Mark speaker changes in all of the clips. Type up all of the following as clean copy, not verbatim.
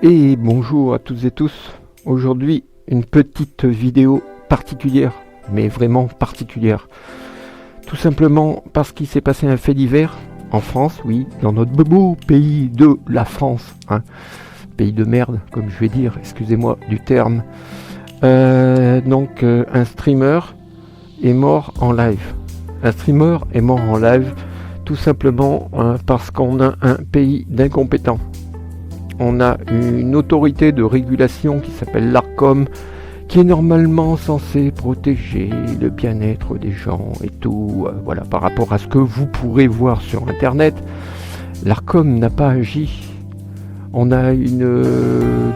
Speaker 1: Et bonjour à toutes et tous. Aujourd'hui, une petite vidéo particulière, mais vraiment particulière. Tout simplement parce qu'il s'est passé un fait divers en France, oui, dans notre beau pays de la France, hein. Pays de merde, comme je vais dire, excusez-moi du terme. Un streamer est mort en live. Un streamer est mort en live, tout simplement parce qu'on a un pays d'incompétents. On a une autorité de régulation qui s'appelle l'ARCOM, qui est normalement censée protéger le bien-être des gens et tout. Voilà, par rapport à ce que vous pourrez voir sur Internet, l'ARCOM n'a pas agi. On a une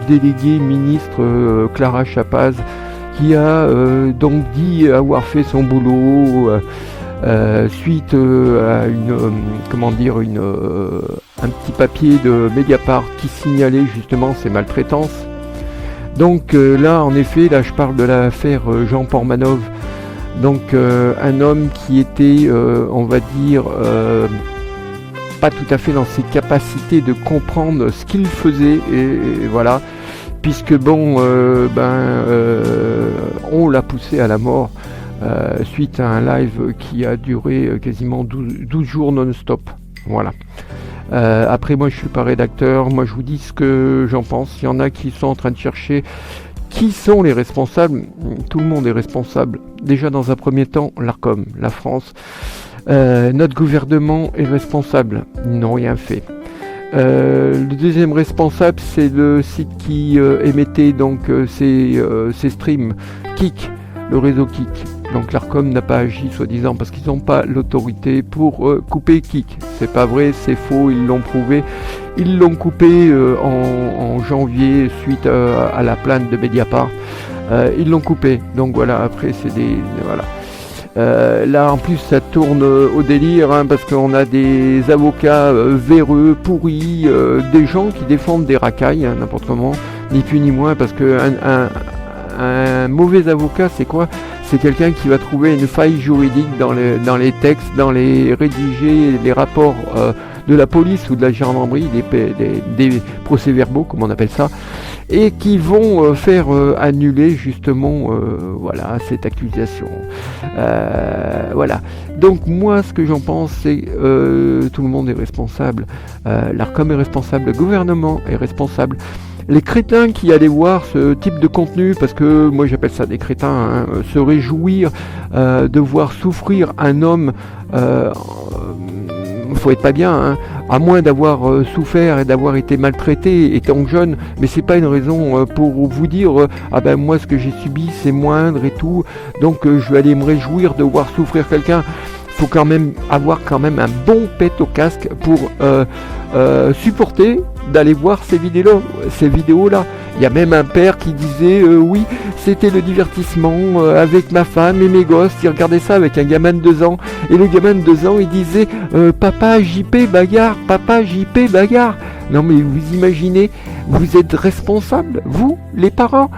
Speaker 1: déléguée ministre, Clara Chapaz, qui a donc dit avoir fait son boulot suite à un petit papier de Mediapart qui signalait justement ces maltraitances. Donc là, en effet, là je parle de l'affaire Jean Portmanov, donc un homme qui était, on va dire, pas tout à fait dans ses capacités de comprendre ce qu'il faisait, et voilà, puisque on l'a poussé à la mort suite à un live qui a duré quasiment 12 jours non-stop. Voilà. Après, moi je suis pas rédacteur, moi je vous dis ce que j'en pense. Il y en a qui sont en train de chercher qui sont les responsables. Tout le monde est responsable. Déjà dans un premier temps, l'ARCOM, la France. Notre gouvernement est responsable. Ils n'ont rien fait. Le deuxième responsable, c'est le site qui émettait donc ces streams, Kik, le réseau Kik. Donc l'ARCOM n'a pas agi, soi-disant, parce qu'ils n'ont pas l'autorité pour couper Kik. C'est pas vrai, c'est faux, ils l'ont prouvé. Ils l'ont coupé en janvier suite à la plainte de Mediapart. Ils l'ont coupé. Donc voilà, après c'est des... Voilà. Là en plus ça tourne au délire, hein, parce qu'on a des avocats véreux, pourris, des gens qui défendent des racailles, hein, n'importe comment, ni plus ni moins, parce que un mauvais avocat, c'est quoi? C'est quelqu'un qui va trouver une faille juridique dans les textes, dans les rédigés, les rapports de la police ou de la gendarmerie, des procès-verbaux, comme on appelle ça, et qui vont faire annuler justement voilà, cette accusation. Voilà. Donc moi, ce que j'en pense, c'est tout le monde est responsable. L'ARCOM est responsable, le gouvernement est responsable. Les crétins qui allaient voir ce type de contenu, parce que moi j'appelle ça des crétins, hein, se réjouir de voir souffrir un homme, faut être pas bien, hein, à moins d'avoir souffert et d'avoir été maltraité étant jeune, mais c'est pas une raison pour vous dire ah ben moi ce que j'ai subi c'est moindre et tout, donc je vais aller me réjouir de voir souffrir quelqu'un. Faut quand même avoir un bon pet au casque pour supporter d'aller voir ces vidéos-là. Il y a même un père qui disait oui, c'était le divertissement avec ma femme et mes gosses. Il regardait ça avec un gamin de 2 ans. Et le gamin de 2 ans, il disait papa JP bagarre, papa JP bagarre. Non mais vous imaginez, vous êtes responsables, vous, les parents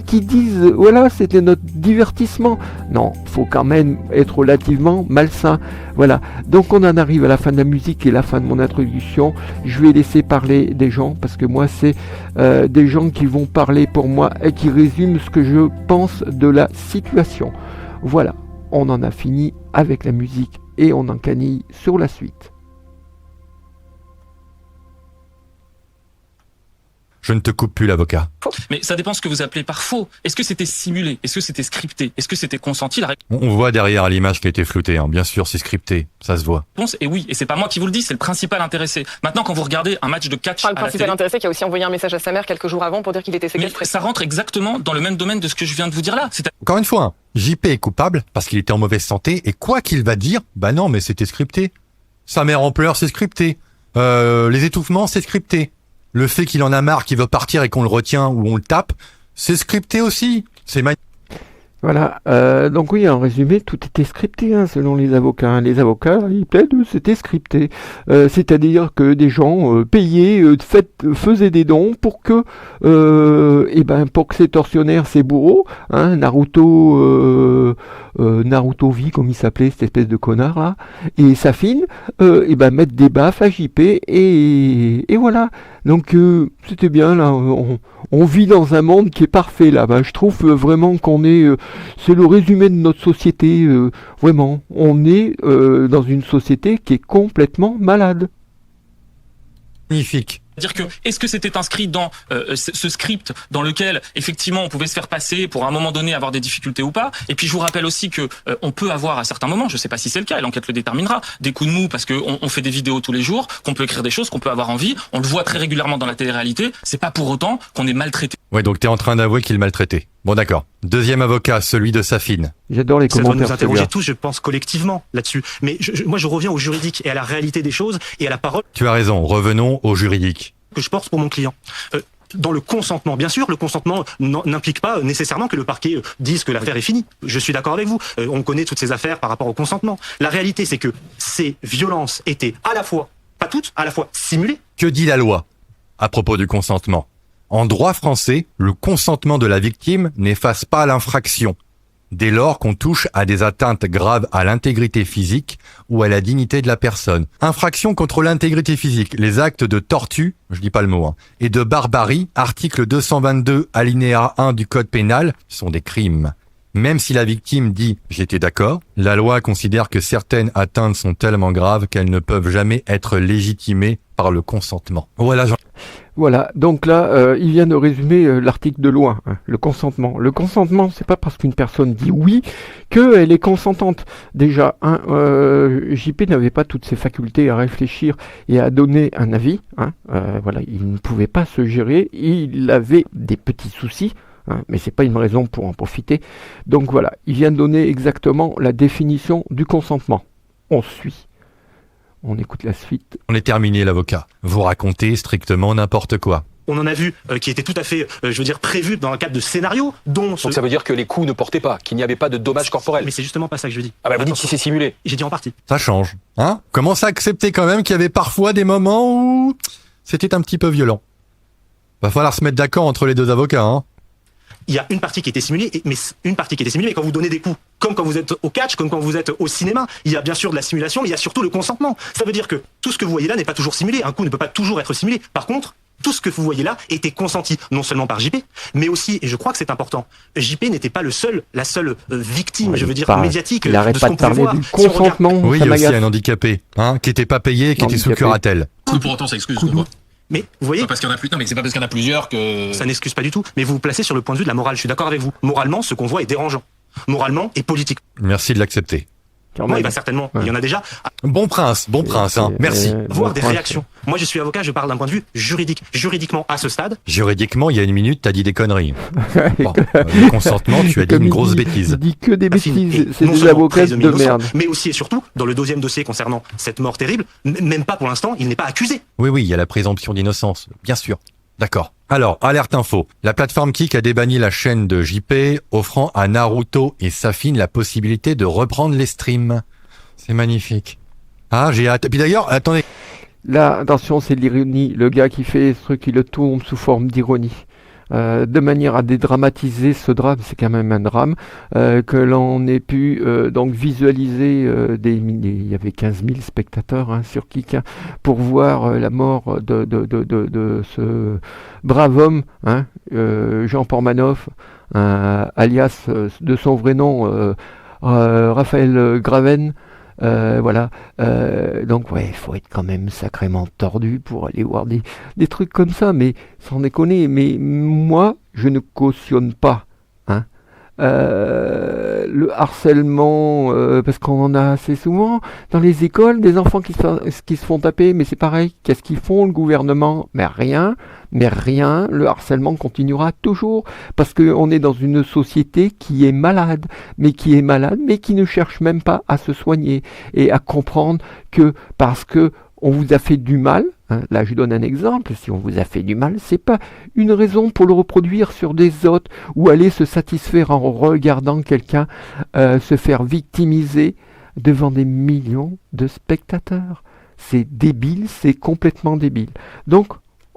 Speaker 1: qui disent voilà, c'était notre divertissement. Non, faut quand même être relativement malsain. Voilà, donc on en arrive à la fin de la musique et la fin de mon introduction. Je vais laisser parler des gens, parce que moi c'est des gens qui vont parler pour moi et qui résument ce que je pense de la situation. Voilà, on en a fini avec la musique et on encanille sur la suite.
Speaker 2: Je ne te coupe plus l'avocat.
Speaker 3: Mais ça dépend ce que vous appelez par faux. Est-ce que c'était simulé? Est-ce que c'était scripté? Est-ce que c'était consenti? La
Speaker 2: On voit derrière l'image qui a été floutée, hein. Bien sûr, c'est scripté, ça se voit.
Speaker 3: réponse est oui, et c'est pas moi qui vous le dis, c'est le principal intéressé. Maintenant, quand vous regardez un match de catch
Speaker 4: Le
Speaker 3: à la
Speaker 4: principal
Speaker 3: télé,
Speaker 4: intéressé qui a aussi envoyé un message à sa mère quelques jours avant pour dire qu'il était
Speaker 3: mais
Speaker 4: séquestré.
Speaker 3: ça rentre exactement dans le même domaine de ce que je viens de vous dire là.
Speaker 2: Encore une fois, hein, JP est coupable parce qu'il était en mauvaise santé, et quoi qu'il va dire, bah non, mais c'était scripté. Sa mère en pleurs, c'est scripté. Les étouffements, c'est scripté. Le fait qu'il en a marre, qu'il veut partir et qu'on le retient ou on le tape, c'est scripté aussi.
Speaker 1: Voilà, donc oui, en résumé, tout était scripté, hein, selon les avocats. Hein. Les avocats, ils plaident, c'était scripté. C'est-à-dire que des gens payés faisaient des dons pour que, pour que ces tortionnaires, ces bourreaux, hein, Naruto V, comme il s'appelait, cette espèce de connard là, et Safine, mettent des baffes à JP, et voilà. Donc c'était bien, là, on vit dans un monde qui est parfait, là. Je trouve vraiment qu'on est... c'est le résumé de notre société, vraiment. On est dans une société qui est complètement malade.
Speaker 2: Magnifique.
Speaker 3: C'est-à-dire que, est-ce que c'était inscrit dans ce script dans lequel, effectivement, on pouvait se faire passer pour à un moment donné avoir des difficultés ou pas? Et puis, je vous rappelle aussi que on peut avoir à certains moments, je sais pas si c'est le cas, et l'enquête le déterminera, des coups de mou parce que on fait des vidéos tous les jours, qu'on peut écrire des choses, qu'on peut avoir envie. On le voit très régulièrement dans la télé-réalité. C'est pas pour autant qu'on est maltraité.
Speaker 2: Ouais, donc t'es en train d'avouer qu'il maltraitait. Bon, d'accord. Deuxième avocat, celui de Safine.
Speaker 1: J'adore les
Speaker 5: Ça doit
Speaker 1: commentaires.
Speaker 5: nous interroger tous, je pense, collectivement là-dessus. Mais moi, je reviens au juridique et à la réalité des choses et à la parole
Speaker 2: Tu as raison, revenons au juridique.
Speaker 5: que je porte pour mon client. Dans le consentement, bien sûr, le consentement n'implique pas nécessairement que le parquet dise que l'affaire est finie. Je suis d'accord avec vous. On connaît toutes ces affaires par rapport au consentement. La réalité, c'est que ces violences étaient à la fois, pas toutes, à la fois simulées.
Speaker 2: Que dit la loi à propos du consentement? En droit français, le consentement de la victime n'efface pas l'infraction, dès lors qu'on touche à des atteintes graves à l'intégrité physique ou à la dignité de la personne. Infraction contre l'intégrité physique, les actes de tortue, je dis pas le mot, et de barbarie, article 222 alinéa 1 du code pénal, sont des crimes. Même si la victime dit « j'étais d'accord », la loi considère que certaines atteintes sont tellement graves qu'elles ne peuvent jamais être légitimées par le consentement.
Speaker 1: Voilà, donc là, il vient de résumer l'article de loi, hein, le consentement. Le consentement, c'est pas parce qu'une personne dit oui qu'elle est consentante. Déjà, JP n'avait pas toutes ses facultés à réfléchir et à donner un avis. Voilà, il ne pouvait pas se gérer, il avait des petits soucis. Mais c'est pas une raison pour en profiter. Donc voilà, il vient de donner exactement la définition du consentement. On suit. On écoute la suite.
Speaker 2: On est terminé, l'avocat. Vous racontez strictement n'importe quoi.
Speaker 5: On en a vu qui était tout à fait, prévu dans le cadre de scénarios dont...
Speaker 6: Donc ça veut dire que les coups ne portaient pas, qu'il n'y avait pas de dommages corporels.
Speaker 5: Mais c'est justement pas ça que je dis.
Speaker 6: Ah bah vous dites si c'est simulé.
Speaker 5: J'ai dit en partie.
Speaker 2: Ça change, hein? Commence à accepter quand même qu'il y avait parfois des moments où c'était un petit peu violent. Va falloir se mettre d'accord entre les deux avocats, hein?
Speaker 5: Il y a une partie qui était simulée, mais quand vous donnez des coups, comme quand vous êtes au catch, comme quand vous êtes au cinéma, il y a bien sûr de la simulation, mais il y a surtout le consentement. Ça veut dire que tout ce que vous voyez là n'est pas toujours simulé. Un coup ne peut pas toujours être simulé. Par contre, tout ce que vous voyez là était consenti, non seulement par JP, mais aussi, et je crois que c'est important, JP n'était pas la seule victime, médiatique.
Speaker 1: Il n'arrête pas de parler
Speaker 5: voir.
Speaker 1: du consentement.
Speaker 2: Oui, il
Speaker 1: ça
Speaker 2: y a aussi
Speaker 1: m'agace.
Speaker 2: un handicapé, hein, qui était pas payé, qui était sous
Speaker 1: Handicapé.
Speaker 2: curatelle.
Speaker 3: Pour autant, ça excuse de quoi?
Speaker 5: Mais vous voyez,
Speaker 3: Pas parce qu'il y en a plus. Non, mais c'est pas parce qu'il y en a plusieurs que.
Speaker 5: ça n'excuse pas du tout, mais vous vous placez sur le point de vue de la morale, je suis d'accord avec vous. Moralement, ce qu'on voit est dérangeant. Moralement et politique.
Speaker 2: Merci de l'accepter.
Speaker 1: Quand
Speaker 5: Moi,
Speaker 1: même.
Speaker 5: il va certainement, il y en a déjà,
Speaker 2: Bon prince, hein. Merci.
Speaker 5: voir des
Speaker 1: bon,
Speaker 5: réactions. Moi, je suis avocat, je parle d'un point de vue juridique. Juridiquement, à ce stade,
Speaker 2: Juridiquement, il y a une minute, t'as dit des conneries. Bon, le consentement, tu as dit
Speaker 1: Comme
Speaker 2: une
Speaker 1: il
Speaker 2: grosse
Speaker 1: dit-
Speaker 2: bêtise.
Speaker 1: Il dit que des
Speaker 5: affine
Speaker 1: bêtises.
Speaker 5: et
Speaker 1: C'est
Speaker 5: non
Speaker 1: des
Speaker 5: seulement
Speaker 1: avocats
Speaker 5: présumé
Speaker 1: de
Speaker 5: innocent,
Speaker 1: merde.
Speaker 5: mais aussi et surtout, dans le deuxième dossier concernant cette mort terrible, même pas pour l'instant, il n'est pas accusé.
Speaker 2: Oui, il y a la présomption d'innocence, bien sûr. D'accord. Alors, alerte info. La plateforme Kik a débanni la chaîne de JP, offrant à Naruto et Safine la possibilité de reprendre les streams. C'est magnifique. Ah, j'ai hâte. Puis d'ailleurs, attendez.
Speaker 1: Là, attention, c'est de l'ironie. Le gars qui fait ce truc, il le tourne sous forme d'ironie. De manière à dédramatiser ce drame, c'est quand même un drame, que l'on ait pu donc visualiser il y avait 15 000 spectateurs sur Kik, pour voir la mort de ce brave homme, Jean Pormanoff, alias de son vrai nom Raphaël Graven. Voilà, donc ouais, il faut être quand même sacrément tordu pour aller voir des trucs comme ça, mais sans déconner, mais moi, je ne cautionne pas, le harcèlement, parce qu'on en a assez souvent dans les écoles, des enfants qui se font taper, mais c'est pareil, qu'est-ce qu'ils font, le gouvernement? Mais rien, le harcèlement continuera toujours, parce qu'on est dans une société qui est malade, mais qui ne cherche même pas à se soigner, et à comprendre que, parce que on vous a fait du mal, Hein. Là, je donne un exemple. Si on vous a fait du mal, c'est pas une raison pour le reproduire sur des autres ou aller se satisfaire en regardant quelqu'un se faire victimiser devant des millions de spectateurs. C'est débile, c'est complètement débile. Donc,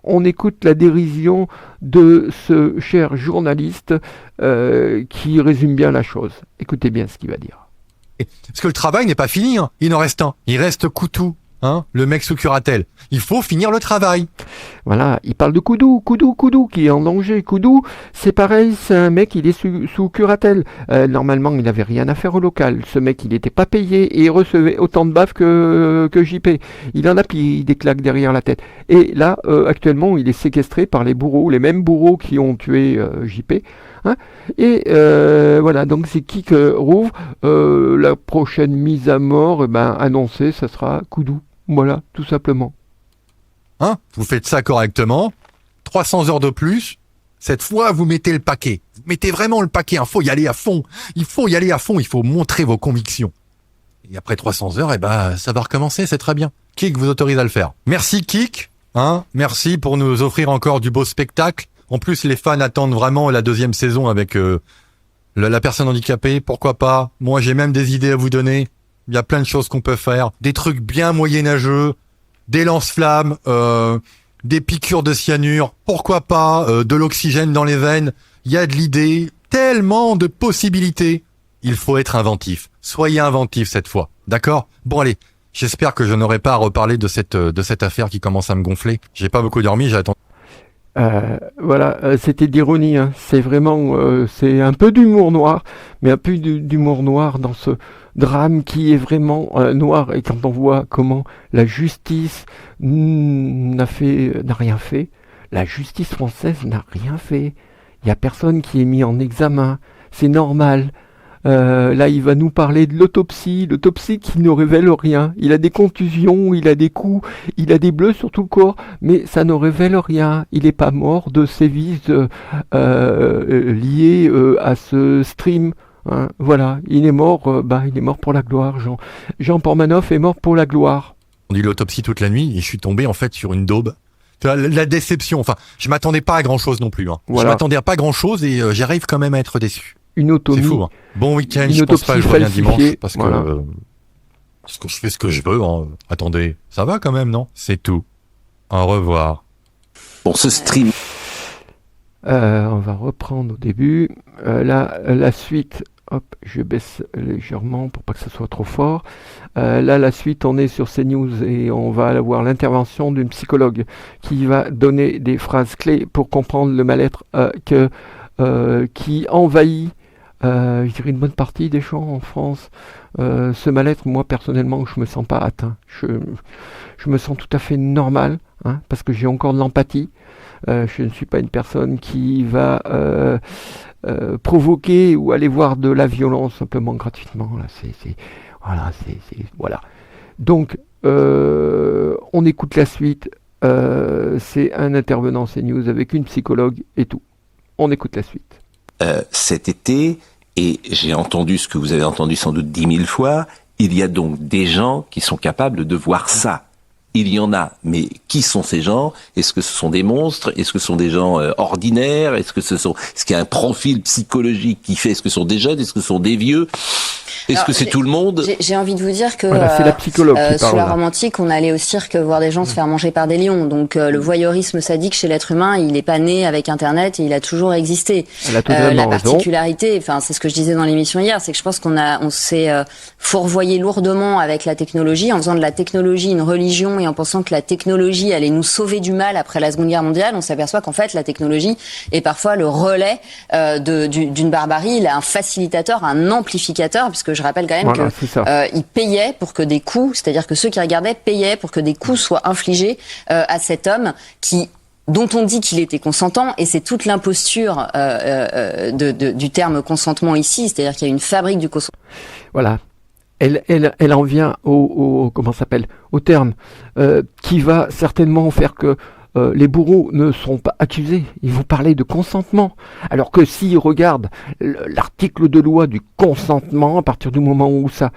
Speaker 1: on écoute la dérision de ce cher journaliste qui résume bien la chose. Écoutez bien ce qu'il va dire.
Speaker 2: Parce que le travail n'est pas fini, hein. Il en reste un. Il reste Coutou, hein, le mec sous curatelle. Il faut finir le travail.
Speaker 1: Voilà, il parle de Koudou qui est en danger. Koudou, c'est pareil, c'est un mec, il est sous curatelle. Normalement, il n'avait rien à faire au local. Ce mec, il n'était pas payé et il recevait autant de baffes que JP. Il en a pris des claques derrière la tête. Et là, actuellement, il est séquestré par les bourreaux, les mêmes bourreaux qui ont tué JP. Hein, et voilà, donc c'est qui que rouvre la prochaine mise à mort, annoncée, ça sera Koudou. Voilà, tout simplement.
Speaker 2: Hein, vous faites ça correctement, 300 heures de plus, cette fois vous mettez le paquet. Vous mettez vraiment le paquet, il faut y aller à fond. Il faut y aller à fond, il faut montrer vos convictions. Et après 300 heures, ça va recommencer, c'est très bien. Kik vous autorise à le faire. Merci Kik, hein, merci pour nous offrir encore du beau spectacle. En plus, les fans attendent vraiment la deuxième saison avec la personne handicapée. Pourquoi pas? Moi, j'ai même des idées à vous donner. Il y a plein de choses qu'on peut faire. Des trucs bien moyenâgeux, des lance-flammes, des piqûres de cyanure. Pourquoi pas de l'oxygène dans les veines? Il y a de l'idée. Tellement de possibilités. Il faut être inventif. Soyez inventif cette fois. D'accord? Bon, allez. J'espère que je n'aurai pas à reparler de cette affaire qui commence à me gonfler. J'ai pas beaucoup dormi, j'ai attendu.
Speaker 1: Voilà, c'était d'ironie, hein. C'est vraiment, c'est un peu d'humour noir, mais un peu d'humour noir dans ce drame qui est vraiment noir. Et quand on voit comment la justice n'a rien fait, la justice française n'a rien fait. Il n'y a personne qui est mis en examen. C'est normal. Là, il va nous parler de l'autopsie qui ne révèle rien. Il a des contusions, il a des coups, il a des bleus sur tout le corps, mais ça ne révèle rien. Il n'est pas mort de sévices liés à ce stream. Hein. Voilà, il est mort pour la gloire. Jean Pormanoff est mort pour la gloire.
Speaker 2: On dit l'autopsie toute la nuit et je suis tombé en fait sur une daube. La déception. Enfin, je m'attendais pas à grand chose non plus. Hein.
Speaker 1: Voilà.
Speaker 2: Je m'attendais à pas grand chose et j'arrive quand même à être déçu.
Speaker 1: Une autopsie.
Speaker 2: C'est fou. Hein. Bon week-end, je pense pas que je reviens dimanche parce que je fais ce que je veux. Hein. Attendez, ça va quand même, non? C'est tout. Au revoir.
Speaker 7: Pour ce stream.
Speaker 1: On va reprendre au début. La suite. Hop, je baisse légèrement pour pas que ça soit trop fort. La suite, on est sur CNews et on va avoir l'intervention d'une psychologue qui va donner des phrases clés pour comprendre le mal-être qui envahit je dirais une bonne partie des gens en France. Ce mal-être, moi personnellement, je me sens pas atteint. Je me sens tout à fait normal, hein, parce que j'ai encore de l'empathie. Je ne suis pas une personne qui va provoquer ou aller voir de la violence simplement gratuitement. Là, voilà. Donc, on écoute la suite. C'est un intervenant CNews avec une psychologue et tout. On écoute la suite.
Speaker 7: Cet été, et j'ai entendu ce que vous avez entendu sans doute 10 000 fois, il y a donc des gens qui sont capables de voir ça. Il y en a, mais qui sont ces gens? Est-ce que ce sont des monstres? Est-ce que ce sont des gens ordinaires? Est-ce qu'il y a un profil psychologique qui fait? Est-ce que ce sont des jeunes? Est-ce que ce sont des vieux? Est-ce que c'est tout le monde?
Speaker 8: J'ai envie de vous dire que
Speaker 1: voilà, c'est la psychologue qui parle,
Speaker 8: sous la
Speaker 1: là.
Speaker 8: Rome antique, on allait au cirque voir des gens se faire manger par des lions. Donc le voyeurisme sadique chez l'être humain, il n'est pas né avec Internet et il a toujours existé. La particularité, enfin c'est ce que je disais dans l'émission hier, c'est que je pense on s'est fourvoyé lourdement avec la technologie en faisant de la technologie une religion et en pensant que la technologie allait nous sauver du mal après la Seconde Guerre mondiale. On s'aperçoit qu'en fait la technologie est parfois le relais d'une barbarie. Il est un facilitateur, un amplificateur, puisque je rappelle quand même qu'il payait pour que des coups, c'est-à-dire que ceux qui regardaient payaient pour que des coups soient infligés à cet homme dont on dit qu'il était consentant, et c'est toute l'imposture du terme consentement ici, c'est-à-dire qu'il y a une fabrique du consentement.
Speaker 1: Voilà. Elle en vient au terme qui va certainement faire que les bourreaux ne seront pas accusés. Ils vont parler de consentement. Alors que s'ils regardent l'article de loi du consentement, à partir du moment où ça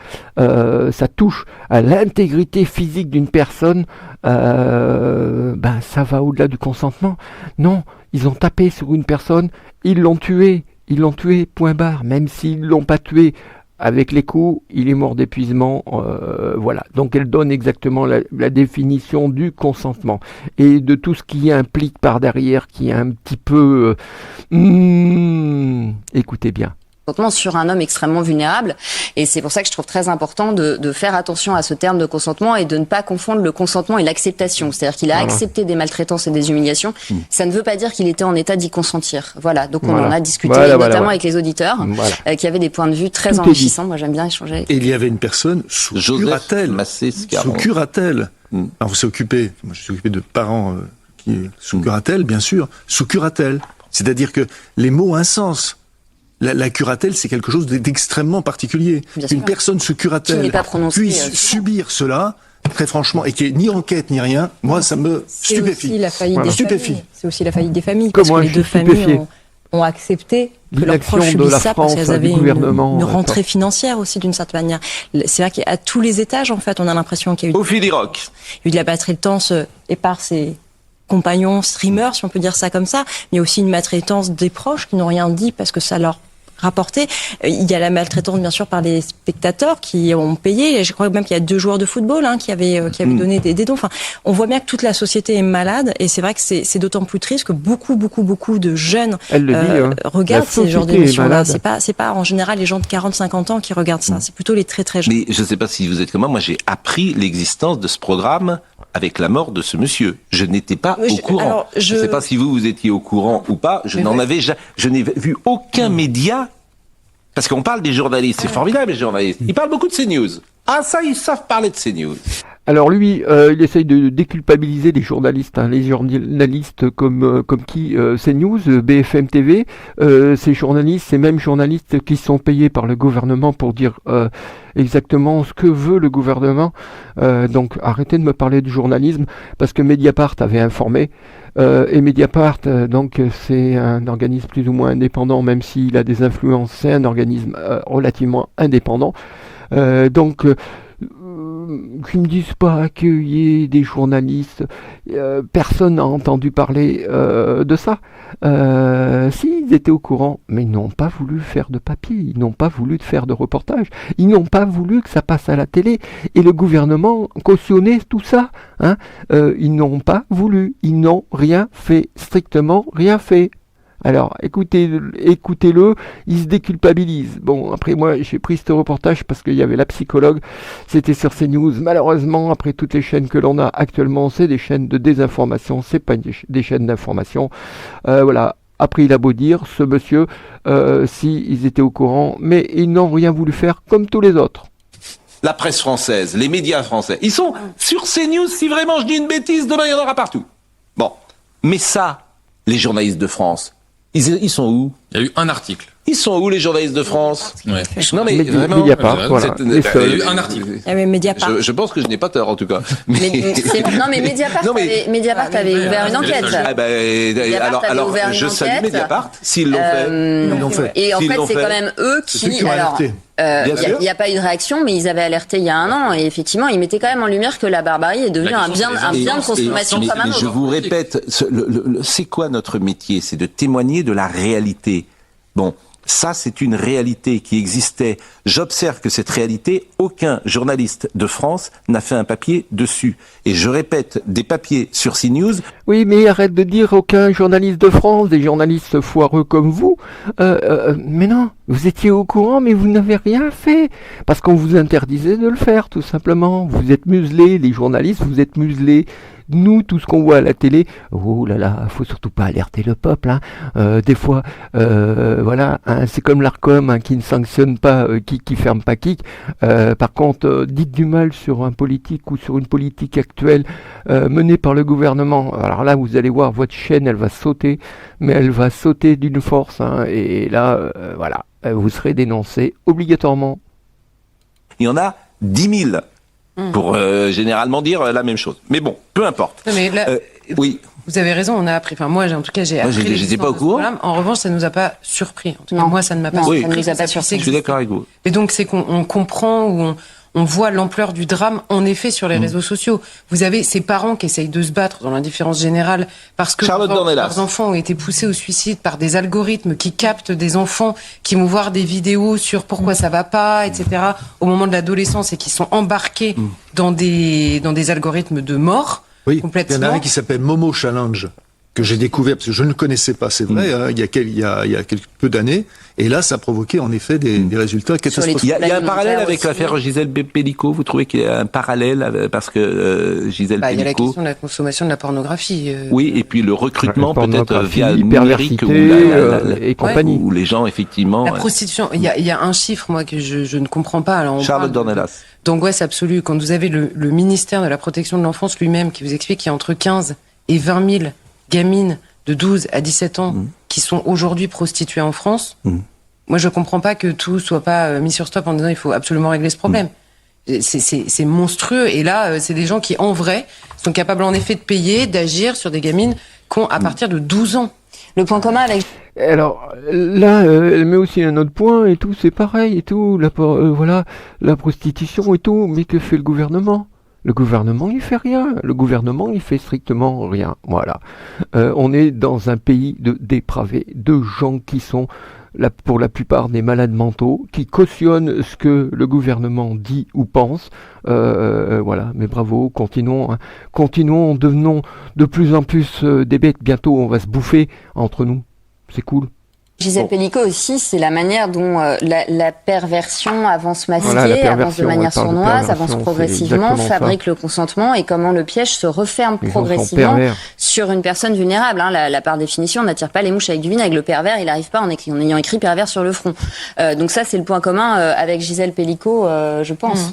Speaker 1: touche à l'intégrité physique d'une personne, ça va au-delà du consentement. Non, ils ont tapé sur une personne, ils l'ont tué, point barre. Même s'ils l'ont pas tué avec les coups, il est mort d'épuisement, voilà. Donc elle donne exactement la définition du consentement et de tout ce qui implique par derrière, qui est un petit peu... écoutez bien.
Speaker 8: Sur un homme extrêmement vulnérable, et c'est pour ça que je trouve très important de faire attention à ce terme de consentement et de ne pas confondre le consentement et l'acceptation. C'est-à-dire qu'il a accepté des maltraitances et des humiliations. Ça ne veut pas dire qu'il était en état d'y consentir. Voilà, donc on en a discuté notamment avec les auditeurs qui avaient des points de vue très enrichissants. Moi j'aime bien échanger.
Speaker 9: Et il y avait une personne sous curatelle. Sous curatelle. Alors vous s'est occupé, moi je suis occupé de parents qui sous curatelle, bien sûr, sous curatelle. C'est-à-dire que les mots ont un sens. La curatelle, c'est quelque chose d'extrêmement particulier. Une personne sous curatelle puisse subir cela, très franchement, et qu'il n'y ait ni enquête ni rien, moi ça me stupéfie.
Speaker 10: C'est aussi la faillite des familles. C'est aussi la faillite des familles. Parce que les deux familles ont accepté que leurs proches subissent ça parce qu'elles avaient une rentrée financière aussi d'une certaine manière. C'est vrai qu'à tous les étages, en fait, on a l'impression qu'il y a eu...
Speaker 7: Au fil du rock.
Speaker 8: Il y a eu de la maltraitance et par ses compagnons streamers, si on peut dire ça comme ça, mais aussi une maltraitance des proches qui n'ont rien dit parce que ça leur rapporté. Il y a la maltraitance bien sûr par les spectateurs qui ont payé. Et je crois même qu'il y a 2 joueurs de football qui avaient donné des dons. Enfin, on voit bien que toute la société est malade et c'est vrai que c'est d'autant plus triste que beaucoup de jeunes regardent ces genres d'émissions-là. C'est pas en général les gens de 40-50 ans qui regardent ça. C'est plutôt les très très jeunes.
Speaker 7: Mais je ne sais pas si vous êtes comme moi j'ai appris l'existence de ce programme avec la mort de ce monsieur. Je n'étais pas au courant. Alors, je ne sais pas si vous étiez au courant ou pas. Je n'ai vu aucun média. Parce qu'on parle des journalistes. C'est formidable, les journalistes. Ils parlent beaucoup de CNews. Ah, ça, ils savent parler de CNews.
Speaker 1: Alors lui, il essaye de déculpabiliser les journalistes, les journalistes comme qui CNews, BFM TV, ces mêmes journalistes qui sont payés par le gouvernement pour dire exactement ce que veut le gouvernement. Donc arrêtez de me parler du journalisme parce que Mediapart avait informé. Et Mediapart, donc c'est un organisme plus ou moins indépendant, même s'il a des influences, c'est un organisme relativement indépendant. Donc qu'ils ne disent pas qu'il y ait des journalistes, personne n'a entendu parler de ça. Si, ils étaient au courant, mais ils n'ont pas voulu faire de papier, ils n'ont pas voulu faire de reportage, ils n'ont pas voulu que ça passe à la télé, et le gouvernement cautionnait tout ça. Ils n'ont pas voulu, ils n'ont rien fait, strictement rien fait. Alors, écoutez-le, il se déculpabilise. Bon, après moi, j'ai pris ce reportage parce qu'il y avait la psychologue, c'était sur CNews. Malheureusement, après toutes les chaînes que l'on a actuellement, c'est des chaînes de désinformation, c'est pas des chaînes d'information. Voilà. Après, il a beau dire, ce monsieur, si ils étaient au courant, mais ils n'ont rien voulu faire comme tous les autres.
Speaker 7: La presse française, les médias français, ils sont sur CNews. Si vraiment je dis une bêtise, demain il y en aura partout. Bon, mais ça, les journalistes de France, ils sont où?
Speaker 11: Il y a eu un article.
Speaker 7: Ils sont où les journalistes de France?
Speaker 11: Ouais.
Speaker 7: Non mais vraiment,
Speaker 1: Mediapart, voilà.
Speaker 11: Il y a eu un article.
Speaker 8: Mediapart.
Speaker 7: Je pense que je n'ai pas tort en tout cas.
Speaker 8: Non mais Mediapart avait ouvert une enquête.
Speaker 7: Alors je salue Mediapart s'ils l'ont fait.
Speaker 8: Et en fait c'est quand même eux qui alors il n'y a pas eu de réaction, mais ils avaient alerté il y a 1 an, et effectivement, ils mettaient quand même en lumière que la barbarie est devenue un bien de consommation comme un autre.
Speaker 7: Je vous répète, c'est quoi notre métier? C'est de témoigner de la réalité. Bon, ça c'est une réalité qui existait. J'observe que cette réalité, aucun journaliste de France n'a fait un papier dessus. Et je répète, des papiers sur CNews...
Speaker 1: Oui, mais arrête de dire aucun journaliste de France, des journalistes foireux comme vous. Mais non, vous étiez au courant, mais vous n'avez rien fait. Parce qu'on vous interdisait de le faire, tout simplement. Vous êtes muselés, les journalistes, vous êtes muselés. Nous, tout ce qu'on voit à la télé, oh là là, faut surtout pas alerter le peuple. Des fois, voilà, c'est comme l'Arcom qui ne sanctionne pas, qui ferme pas Kik. Par contre, dites du mal sur un politique ou sur une politique actuelle menée par le gouvernement. Alors là, vous allez voir, votre chaîne, elle va sauter, mais elle va sauter d'une force. Et là, voilà, vous serez dénoncé obligatoirement.
Speaker 7: Il y en a 10 000. Pour généralement dire la même chose. Mais bon, peu importe.
Speaker 10: Mais là,
Speaker 7: oui.
Speaker 12: Vous avez raison, on a appris. Enfin, moi, en tout cas, j'ai appris.
Speaker 7: J'étais pas au courant.
Speaker 12: En revanche, ça nous a pas surpris. En tout cas, moi, ça ne m'a pas surpris.
Speaker 8: Ça nous a pas surpris.
Speaker 7: Je suis d'accord avec vous.
Speaker 12: Et donc, c'est qu'on comprend ou on voit l'ampleur du drame, en effet, sur les réseaux sociaux. Vous avez ces parents qui essayent de se battre dans l'indifférence générale parce que leurs enfants ont été poussés au suicide par des algorithmes qui captent des enfants qui vont voir des vidéos sur pourquoi ça va pas, etc. au moment de l'adolescence et qui sont embarqués dans des algorithmes de mort.
Speaker 9: Oui,
Speaker 12: complètement.
Speaker 9: Il y en a un qui s'appelle Momo Challenge, que j'ai découvert, parce que je ne le connaissais pas, c'est vrai, il y a quelques peu d'années, et là, ça a provoqué en effet des résultats catastrophiques.
Speaker 7: Il y a un parallèle avec l'affaire Gisèle Pellicot, vous trouvez qu'il y a un parallèle, parce que Gisèle Pellicot...
Speaker 12: Il y a la question de la consommation de la pornographie.
Speaker 7: Oui, et puis le recrutement peut-être via le
Speaker 1: numérique et compagnie.
Speaker 7: Où les gens, effectivement...
Speaker 12: La prostitution, il y a un chiffre, moi, que je ne comprends pas. Alors,
Speaker 7: Charlotte Dornelas.
Speaker 12: D'angoisse absolue. Quand vous avez le ministère de la Protection de l'Enfance lui-même qui vous explique qu'il y a entre 15 et 20 000 gamines de 12 à 17 ans qui sont aujourd'hui prostituées en France, moi je comprends pas que tout soit pas mis sur stop en disant il faut absolument régler ce problème. C'est monstrueux, et là c'est des gens qui en vrai sont capables en effet de payer, d'agir sur des gamines qui ont à partir de 12 ans.
Speaker 8: Le point commun avec...
Speaker 1: Alors là, elle met aussi un autre point et tout, c'est pareil et tout, voilà, la prostitution et tout, mais que fait le gouvernement ? Le gouvernement, il fait rien. Le gouvernement, il fait strictement rien. Voilà. On est dans un pays de dépravés, de gens qui sont, pour la plupart, des malades mentaux, qui cautionnent ce que le gouvernement dit ou pense. Voilà. Mais bravo, continuons, devenons de plus en plus des bêtes. Bientôt, on va se bouffer entre nous. C'est cool.
Speaker 8: Gisèle Pellicot aussi, c'est la manière dont la perversion avance masquée, avance de manière sournoise, avance progressivement, fabrique le consentement, et comment le piège se referme progressivement sur une personne vulnérable. Par définition, on n'attire pas les mouches avec du vinaigre. Le pervers, il n'arrive pas en ayant écrit pervers sur le front. Donc ça, c'est le point commun avec Gisèle Pellicot, je pense.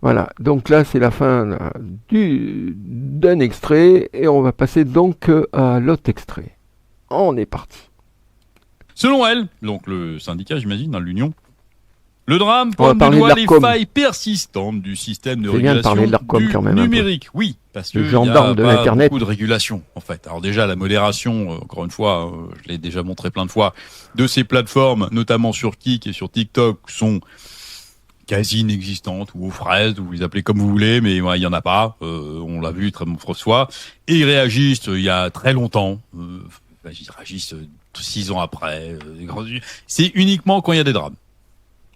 Speaker 1: Voilà, donc là c'est la fin d'un extrait, et on va passer donc à l'autre extrait. On est parti.
Speaker 13: Selon elle, donc le syndicat, j'imagine, l'Union, le drame pointe du doigt les failles persistantes du système de régulation du numérique. Oui, parce qu'il y a pas beaucoup de régulation, en fait. Alors déjà, la modération, encore une fois, je l'ai déjà montré plein de fois, de ces plateformes, notamment sur Kik et sur TikTok, sont quasi inexistantes, ou aux fraises, ou vous les appelez comme vous voulez, mais il y en a pas. On l'a vu très mauvaise fois. Et ils réagissent il y a très longtemps. Ils réagissent 6 ans après. C'est uniquement quand il y a des drames.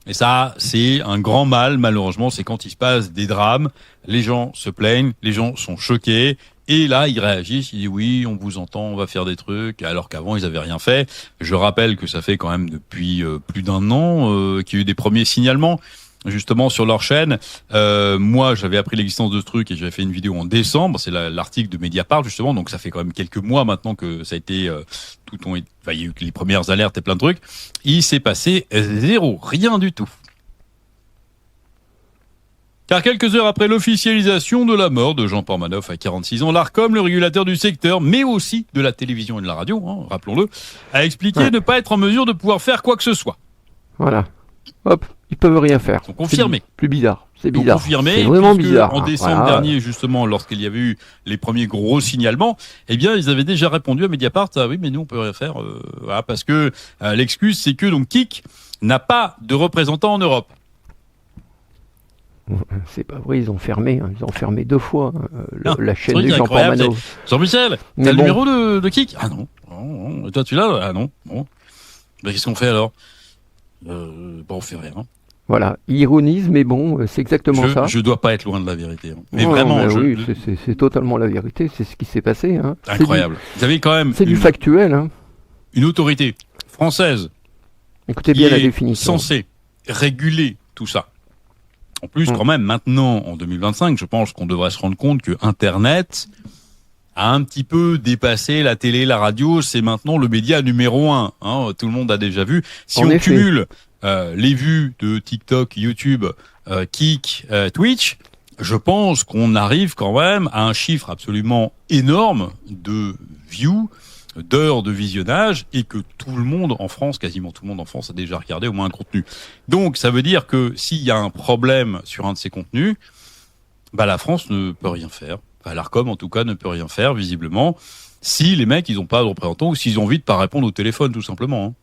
Speaker 13: Et ça, c'est un grand mal, malheureusement, c'est quand il se passe des drames, les gens se plaignent, les gens sont choqués, et là, ils réagissent, ils disent oui, on vous entend, on va faire des trucs, alors qu'avant, ils avaient rien fait. Je rappelle que ça fait quand même depuis plus d'1 an qu'il y a eu des premiers signalements, justement, sur leur chaîne. Moi, j'avais appris l'existence de ce truc et j'avais fait une vidéo en décembre. C'est l'article de Mediapart, justement. Donc, ça fait quand même quelques mois maintenant que ça a été il y a eu les premières alertes et plein de trucs. Il s'est passé zéro, rien du tout. Car quelques heures après l'officialisation de la mort de Jean Pormanoff à 46 ans, l'Arcom, le régulateur du secteur, mais aussi de la télévision et de la radio, rappelons-le, a expliqué ne pas être en mesure de pouvoir faire quoi que ce soit.
Speaker 1: Voilà. Hop, ils peuvent rien faire.
Speaker 13: Ils sont confirmés.
Speaker 1: Plus bizarre. C'est bizarre.
Speaker 13: Confirmés,
Speaker 1: c'est vraiment bizarre.
Speaker 13: En décembre dernier, justement, lorsqu'il y avait eu les premiers gros signalements, eh bien, ils avaient déjà répondu à Mediapart, oui, mais nous, on peut rien faire, parce que l'excuse, c'est que donc Kik n'a pas de représentant en Europe.
Speaker 1: C'est pas vrai, ils ont fermé 2 fois la chaîne de Jean Pormanoff.
Speaker 13: Jean-Michel, t'as le numéro de Kik ? Ah non. Et toi, tu l'as ? Ah non. Bon. Ben, qu'est-ce qu'on fait alors ? On fait rien.
Speaker 1: Voilà, il ironise, mais bon, c'est exactement ça.
Speaker 13: Je dois pas être loin de la vérité. Mais vraiment,
Speaker 1: oui, c'est totalement la vérité, c'est ce qui s'est passé.
Speaker 13: Incroyable. Vous avez quand même.
Speaker 1: C'est du factuel.
Speaker 13: Une autorité française.
Speaker 1: Écoutez bien la définition.
Speaker 13: Censée réguler tout ça. En plus, quand même, maintenant, en 2025, je pense qu'on devrait se rendre compte que Internet a un petit peu dépassé la télé, la radio. C'est maintenant le média numéro 1. Tout le monde a déjà vu. Si on cumule les vues de TikTok, YouTube, Kik, Twitch, je pense qu'on arrive quand même à un chiffre absolument énorme de views, d'heures de visionnage, et que tout le monde en France, quasiment tout le monde en France, a déjà regardé au moins un contenu. Donc, ça veut dire que s'il y a un problème sur un de ces contenus, la France ne peut rien faire. Enfin, l'Arcom, en tout cas, ne peut rien faire, visiblement, si les mecs, ils n'ont pas de représentants ou s'ils ont envie de pas répondre au téléphone, tout simplement.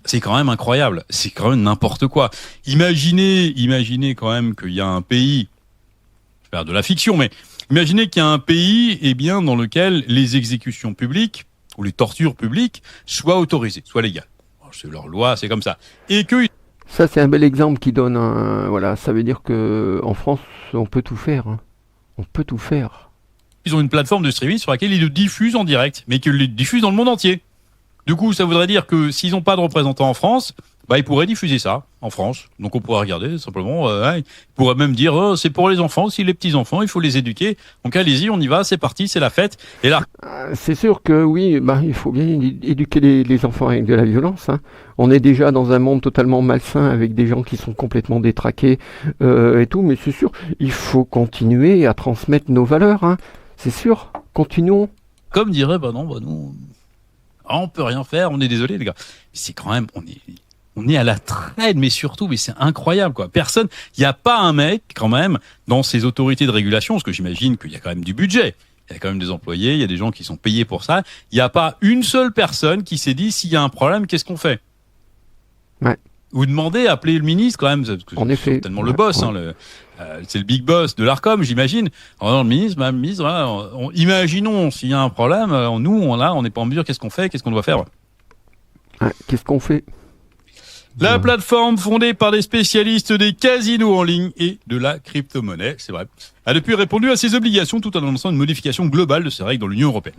Speaker 13: C'est quand même incroyable. C'est quand même n'importe quoi. Imaginez quand même qu'il y a un pays, je vais faire de la fiction, mais imaginez qu'il y a un pays, dans lequel les exécutions publiques ou les tortures publiques soient autorisées, soient légales. Alors, c'est leur loi, c'est comme ça. Et que
Speaker 1: ça, c'est un bel exemple qui donne voilà, ça veut dire que en France, on peut tout faire. On peut tout faire.
Speaker 13: Ils ont une plateforme de streaming sur laquelle ils le diffusent en direct, mais qu'ils le diffusent dans le monde entier. Du coup, ça voudrait dire que s'ils n'ont pas de représentants en France, ils pourraient diffuser ça en France. Donc on pourrait regarder simplement. Ils pourraient même dire c'est pour les enfants, aussi les petits enfants, il faut les éduquer. Donc allez-y, on y va, c'est parti, c'est la fête. Et là,
Speaker 1: c'est sûr que oui, il faut bien éduquer les enfants avec de la violence. On est déjà dans un monde totalement malsain avec des gens qui sont complètement détraqués et tout, mais c'est sûr, il faut continuer à transmettre nos valeurs. C'est sûr, continuons.
Speaker 13: Comme dirait, nous, on peut rien faire, on est désolé les gars. C'est quand même, on est à la traîne, mais surtout, c'est incroyable quoi. Personne, il n'y a pas un mec quand même dans ces autorités de régulation, parce que j'imagine qu'il y a quand même du budget. Il y a quand même des employés, il y a des gens qui sont payés pour ça. Il n'y a pas une seule personne qui s'est dit s'il y a un problème, qu'est-ce qu'on fait?
Speaker 1: Ouais.
Speaker 13: Vous demandez, appelez le ministre quand même, parce que
Speaker 1: en effet,
Speaker 13: c'est tellement le boss, c'est le big boss de l'Arcom, j'imagine. Alors, le ministre, imaginons s'il y a un problème, nous, on n'est pas en mesure, qu'est-ce qu'on fait, qu'est-ce qu'on doit faire?
Speaker 1: Qu'est-ce qu'on fait?
Speaker 13: La plateforme fondée par des spécialistes des casinos en ligne et de la crypto-monnaie, c'est vrai, a depuis répondu à ses obligations tout en annonçant une modification globale de ses règles dans l'Union européenne.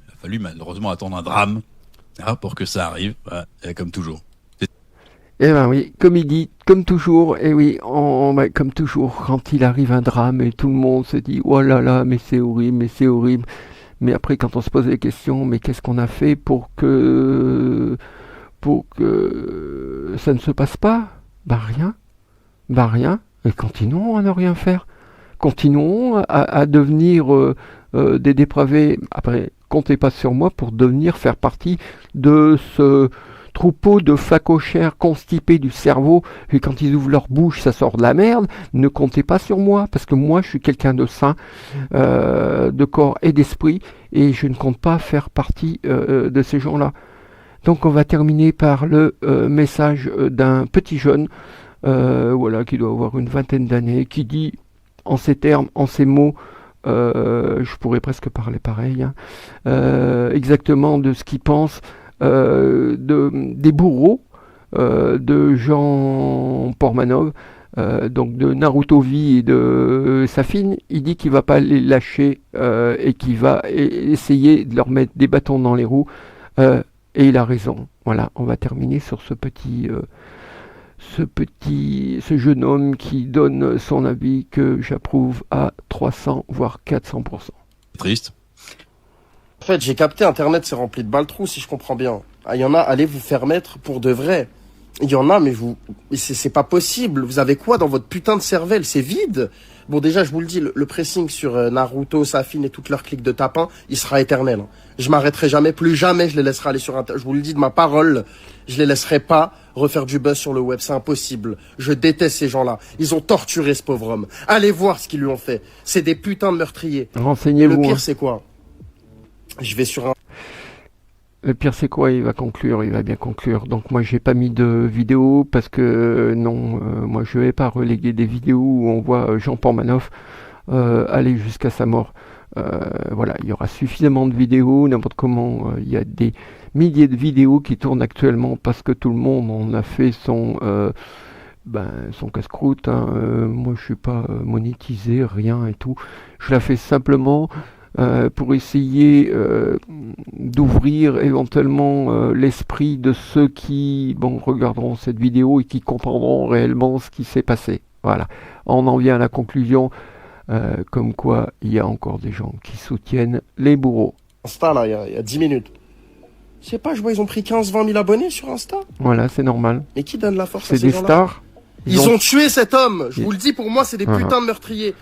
Speaker 13: Il a fallu malheureusement attendre un drame pour que ça arrive, comme toujours.
Speaker 1: Oui, comme il dit, comme toujours, et oui, comme toujours, quand il arrive un drame et tout le monde se dit, oh là là, mais c'est horrible, mais après quand on se pose les questions, mais qu'est-ce qu'on a fait pour que ça ne se passe pas? Rien, et continuons à ne rien faire, continuons à devenir des dépravés. Après, comptez pas sur moi pour faire partie de ce troupeau de facochères constipés du cerveau, et quand ils ouvrent leur bouche, ça sort de la merde. Ne comptez pas sur moi, parce que moi, je suis quelqu'un de sain, de corps et d'esprit, et je ne compte pas faire partie de ces gens-là. Donc, on va terminer par le message d'un petit jeune, qui doit avoir une vingtaine d'années, qui dit, en ces termes, en ces mots, je pourrais presque parler pareil, exactement de ce qu'il pense, des bourreaux de Jean Portmanov, donc de Naruto V et de Safin. Il dit qu'il va pas les lâcher et qu'il va essayer de leur mettre des bâtons dans les roues, et il a raison. Voilà, on va terminer sur ce jeune homme qui donne son avis que j'approuve à 300 voire 400%.
Speaker 13: Triste.
Speaker 14: En fait, j'ai capté, Internet c'est rempli de baltrous, si je comprends bien. Il y en a, allez vous faire mettre pour de vrai. Il y en a, mais c'est pas possible. Vous avez quoi dans votre putain de cervelle? C'est vide. Bon, déjà, je vous le dis, le pressing sur Naruto, Safin et toute leur clique de tapin, il sera éternel. Je m'arrêterai jamais, plus jamais je les laisserai aller sur Internet. Je vous le dis de ma parole, je les laisserai pas refaire du buzz sur le web, c'est impossible. Je déteste ces gens-là. Ils ont torturé ce pauvre homme. Allez voir ce qu'ils lui ont fait. C'est des putains de meurtriers.
Speaker 1: Renseignez-vous.
Speaker 14: Le pire, c'est quoi? Je vais sur un...
Speaker 1: Le pire c'est quoi? Il va bien conclure. Donc moi j'ai pas mis de vidéo parce que moi je vais pas reléguer des vidéos où on voit Jean Portmanov aller jusqu'à sa mort. Il y aura suffisamment de vidéos, n'importe comment. Il y a des milliers de vidéos qui tournent actuellement parce que tout le monde en a fait son casse-croûte. Moi je suis pas monétisé, rien et tout. Je la fais simplement pour essayer d'ouvrir éventuellement l'esprit de ceux qui regarderont cette vidéo et qui comprendront réellement ce qui s'est passé. Voilà, on en vient à la conclusion comme quoi il y a encore des gens qui soutiennent les bourreaux.
Speaker 14: Insta là, il y a 10 minutes. Je sais pas, je vois ils ont pris 15-20 000 abonnés sur Insta.
Speaker 1: Voilà, c'est normal.
Speaker 14: Mais qui donne la force
Speaker 1: à ces gens-là? C'est des stars.
Speaker 14: Ils ont tué cet homme. Je vous le dis, pour moi c'est des putains de meurtriers.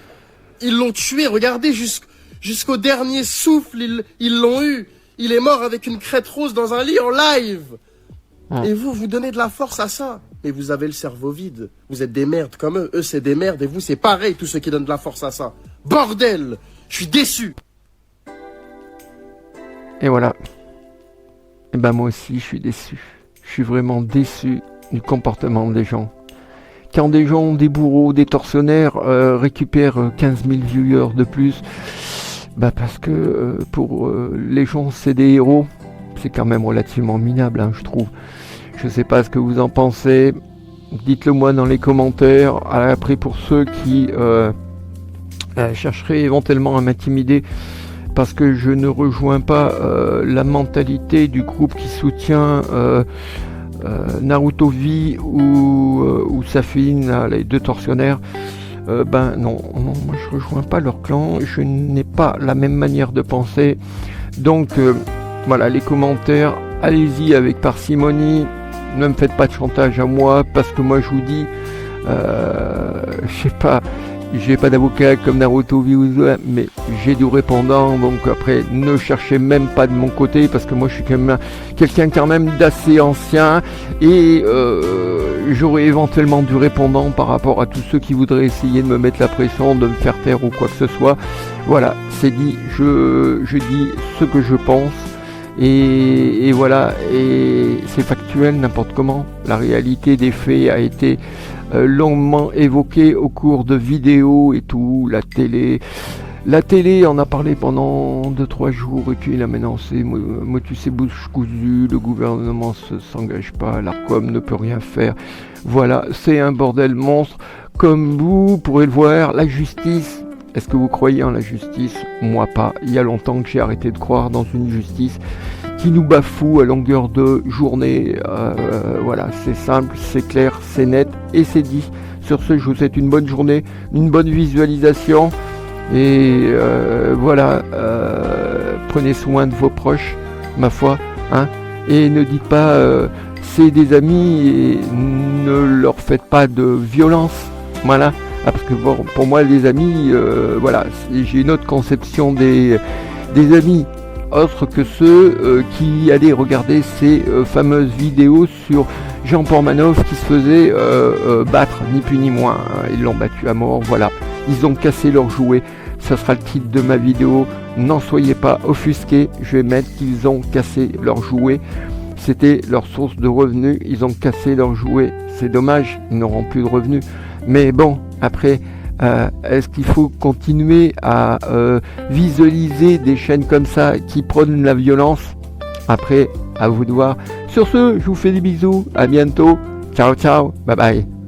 Speaker 14: Ils l'ont tué, regardez jusqu'au dernier souffle, ils l'ont eu. Il est mort avec une crête rose dans un lit en live. Et vous donnez de la force à ça. Mais vous avez le cerveau vide. Vous êtes des merdes comme eux. Eux, c'est des merdes. Et vous, c'est pareil, tous ceux qui donnent de la force à ça. Bordel! Je suis déçu!
Speaker 1: Et voilà. Et ben moi aussi, je suis déçu. Je suis vraiment déçu du comportement des gens. Quand des gens, des bourreaux, des tortionnaires récupèrent 15 000 viewers de plus, bah parce que pour les gens, c'est des héros. C'est quand même relativement minable, hein, je trouve. Je sais pas ce que vous en pensez. Dites-le moi dans les commentaires. Après, pour ceux qui chercheraient éventuellement à m'intimider, parce que je ne rejoins pas la mentalité du groupe qui soutient Naruto V ou Safin, les deux tortionnaires. Non, moi je rejoins pas leur clan, je n'ai pas la même manière de penser. Donc voilà, les commentaires, allez-y avec parcimonie, ne me faites pas de chantage à moi, parce que moi je vous dis, j'ai pas d'avocat comme Naruto V, mais j'ai du répondant, donc après ne cherchez même pas de mon côté, parce que moi je suis quand même quelqu'un quand même d'assez ancien, et j'aurai éventuellement du répondant par rapport à tous ceux qui voudraient essayer de me mettre la pression, de me faire taire ou quoi que ce soit. Voilà, c'est dit, je dis ce que je pense, et voilà, et c'est factuel n'importe comment. La réalité des faits a été longuement évoquée au cours de vidéos et tout. La télé en a parlé pendant 2-3 jours, et puis là maintenant c'est motus et bouche cousue, le gouvernement s'engage pas, l'Arcom ne peut rien faire. Voilà, c'est un bordel monstre, comme vous pourrez le voir. La justice, est-ce que vous croyez en la justice? Moi pas. Il y a longtemps que j'ai arrêté de croire dans une justice qui nous bafoue à longueur de journée. Voilà, c'est simple, c'est clair, c'est net et c'est dit. Sur ce, je vous souhaite une bonne journée, une bonne visualisation, et voilà, prenez soin de vos proches, ma foi, hein, et ne dites pas c'est des amis, et ne leur faites pas de violence, voilà. Parce que bon, pour moi les amis, voilà, j'ai une autre conception des amis, autre que ceux qui allaient regarder ces fameuses vidéos sur Jean Pormanov qui se faisait battre, ni plus ni moins. Ils l'ont battu à mort, voilà. Ils ont cassé leurs jouets. Ça sera le titre de ma vidéo. N'en soyez pas offusqués. Je vais mettre qu'ils ont cassé leurs jouets. C'était leur source de revenus. Ils ont cassé leurs jouets. C'est dommage, ils n'auront plus de revenus. Mais bon, après... est-ce qu'il faut continuer à visualiser des chaînes comme ça qui prônent la violence? Après, à vous de voir. Sur ce, je vous fais des bisous, à bientôt, ciao ciao, bye bye.